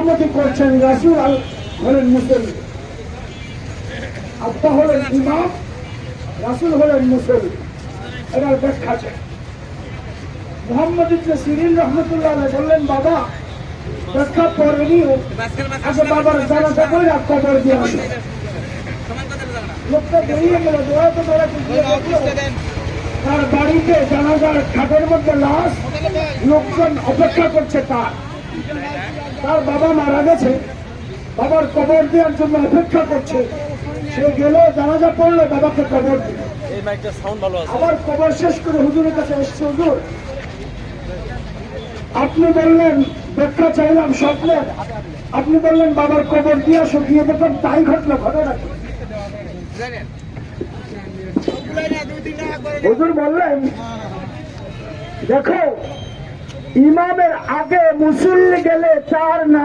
ইমামতি করছেন রাসূল হলেন মুসল্লি, আব্বা হলেন ইমাম, রাসূল হলেন মুসল্লি। এটার ব্যাখ্যা আছে। মুহাম্মদ ইবনে সিরিন রাহমাতুল্লাহ আলাইহি বললেন, বাবা ব্যাখ্যা পড়েনি, আগে বাবার জানাজা করে আর কবর দিয়ে আসে। লোকটা বেরিয়ে গেল, দৌড়াতে দৌড়াতে তার বাড়িতে জানাজার খাটের মধ্যে লাশ, লোকজন অপেক্ষা করছে। তার বাবা মারা গেছে, বাবার কবর দেওয়ার জন্য অপেক্ষা করছে। সে গেল, জানাজা পড়লো, বাবাকে কবর দিল। আবার কবর শেষ করে হুজুরের কাছে এসছে, হুজুর আপনি বললেন, ব্যাখ্যা চাইলাম স্বপ্নের, আপনি বললেন বাবার কবর দিয়ে আসো, গিয়ে দেখলাম তাই ঘটলো, ঘটনা কি? হুজুর বললেন, দেখো ইমামের আগে মুসল্লি গেলে তার নাম